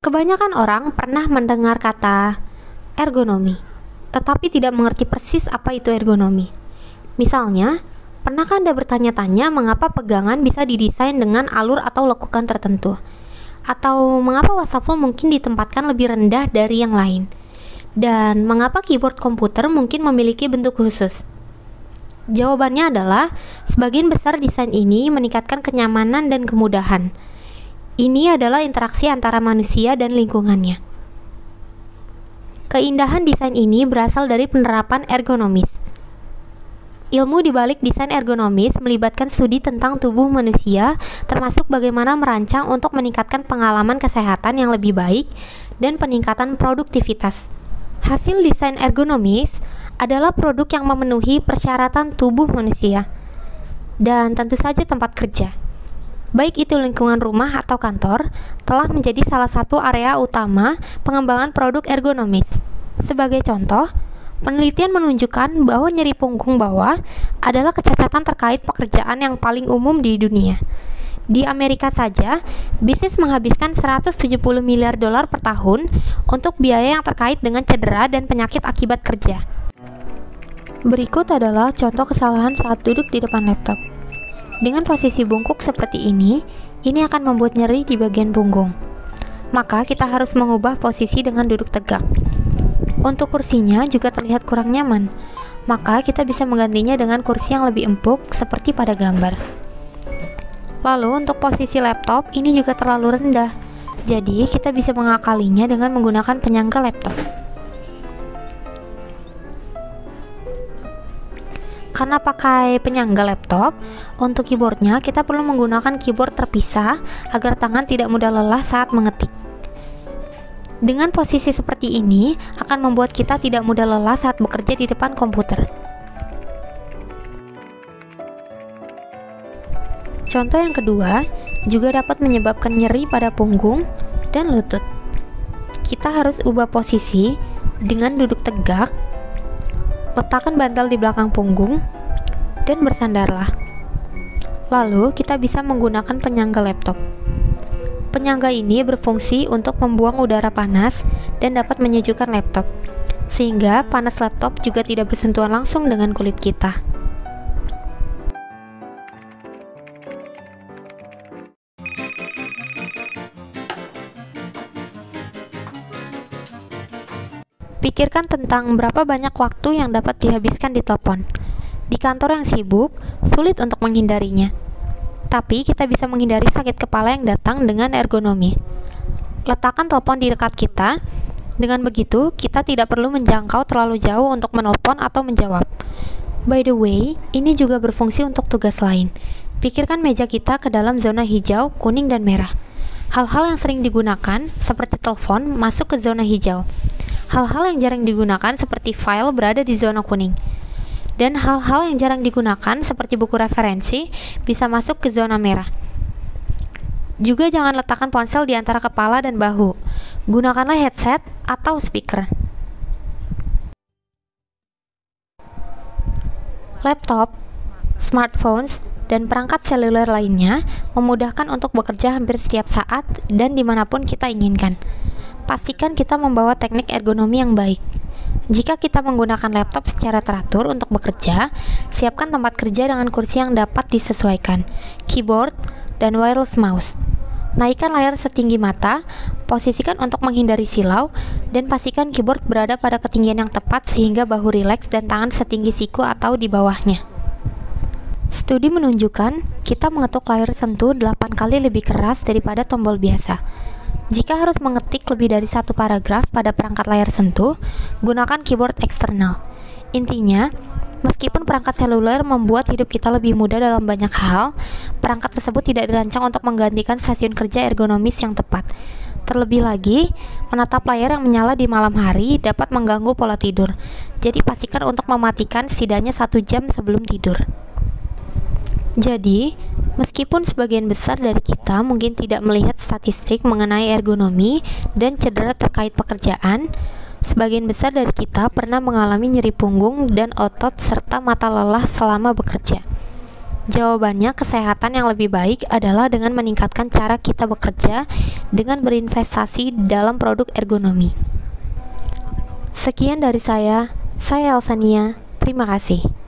Kebanyakan orang pernah mendengar kata ergonomi, tetapi tidak mengerti persis apa itu ergonomi. Misalnya, pernahkah Anda bertanya-tanya mengapa pegangan bisa didesain dengan alur atau lekukan tertentu? Atau mengapa wastafel mungkin ditempatkan lebih rendah dari yang lain? Dan mengapa keyboard komputer mungkin memiliki bentuk khusus? Jawabannya adalah, sebagian besar desain ini meningkatkan kenyamanan dan kemudahan. Ini adalah interaksi antara manusia dan lingkungannya. Keindahan desain ini berasal dari penerapan ergonomis. Ilmu di balik desain ergonomis melibatkan studi tentang tubuh manusia, termasuk bagaimana merancang untuk meningkatkan pengalaman kesehatan yang lebih baik dan peningkatan produktivitas. Hasil desain ergonomis adalah produk yang memenuhi persyaratan tubuh manusia, dan tentu saja tempat kerja, baik itu lingkungan rumah atau kantor, telah menjadi salah satu area utama pengembangan produk ergonomis. Sebagai contoh, penelitian menunjukkan bahwa nyeri punggung bawah adalah kecacatan terkait pekerjaan yang paling umum di dunia. Di Amerika saja, bisnis menghabiskan 170 miliar dolar per tahun untuk biaya yang terkait dengan cedera dan penyakit akibat kerja. Berikut adalah contoh kesalahan saat duduk di depan laptop. Dengan posisi bungkuk seperti ini akan membuat nyeri di bagian punggung. Maka kita harus mengubah posisi dengan duduk tegak. Untuk kursinya juga terlihat kurang nyaman, maka kita bisa menggantinya dengan kursi yang lebih empuk seperti pada gambar. Lalu untuk posisi laptop ini juga terlalu rendah, jadi kita bisa mengakalinya dengan menggunakan penyangga laptop. Karena pakai penyangga laptop, untuk keyboardnya kita perlu menggunakan keyboard terpisah agar tangan tidak mudah lelah saat mengetik. Dengan posisi seperti ini akan membuat kita tidak mudah lelah saat bekerja di depan komputer. Contoh yang kedua juga dapat menyebabkan nyeri pada punggung dan lutut. Kita harus ubah posisi dengan duduk tegak. Letakkan bantal di belakang punggung dan bersandarlah. Lalu kita bisa menggunakan penyangga laptop. Penyangga ini berfungsi untuk membuang udara panas dan dapat menyejukkan laptop, sehingga panas laptop juga tidak bersentuhan langsung dengan kulit kita. Pikirkan tentang berapa banyak waktu yang dapat dihabiskan di telepon. Di kantor yang sibuk, sulit untuk menghindarinya. Tapi kita bisa menghindari sakit kepala yang datang dengan ergonomi. Letakkan telepon di dekat kita. Dengan begitu, kita tidak perlu menjangkau terlalu jauh untuk menelpon atau menjawab. By the way, ini juga berfungsi untuk tugas lain. Pikirkan meja kita ke dalam zona hijau, kuning, dan merah. Hal-hal yang sering digunakan, seperti telepon, masuk ke zona hijau. Hal-hal yang jarang digunakan seperti file berada di zona kuning. Dan hal-hal yang jarang digunakan seperti buku referensi bisa masuk ke zona merah. Juga jangan letakkan ponsel di antara kepala dan bahu. Gunakanlah headset atau speaker. Laptop, smartphones, dan perangkat seluler lainnya memudahkan untuk bekerja hampir setiap saat dan dimanapun kita inginkan. Pastikan kita membawa teknik ergonomi yang baik. Jika kita menggunakan laptop secara teratur untuk bekerja, siapkan tempat kerja dengan kursi yang dapat disesuaikan, keyboard, dan wireless mouse. Naikkan layar setinggi mata, posisikan untuk menghindari silau, dan pastikan keyboard berada pada ketinggian yang tepat sehingga bahu rileks dan tangan setinggi siku atau di bawahnya. Studi menunjukkan kita mengetuk layar sentuh 8 kali lebih keras daripada tombol biasa. Jika harus mengetik lebih dari satu paragraf pada perangkat layar sentuh, gunakan keyboard eksternal. Intinya, meskipun perangkat seluler membuat hidup kita lebih mudah dalam banyak hal, perangkat tersebut tidak dirancang untuk menggantikan stasiun kerja ergonomis yang tepat. Terlebih lagi, menatap layar yang menyala di malam hari dapat mengganggu pola tidur. Jadi pastikan untuk mematikan setidaknya 1 jam sebelum tidur. Jadi, meskipun sebagian besar dari kita mungkin tidak melihat statistik mengenai ergonomi dan cedera terkait pekerjaan, sebagian besar dari kita pernah mengalami nyeri punggung dan otot serta mata lelah selama bekerja. Jawabannya, kesehatan yang lebih baik adalah dengan meningkatkan cara kita bekerja dengan berinvestasi dalam produk ergonomi. Sekian dari saya Elsania. Terima kasih.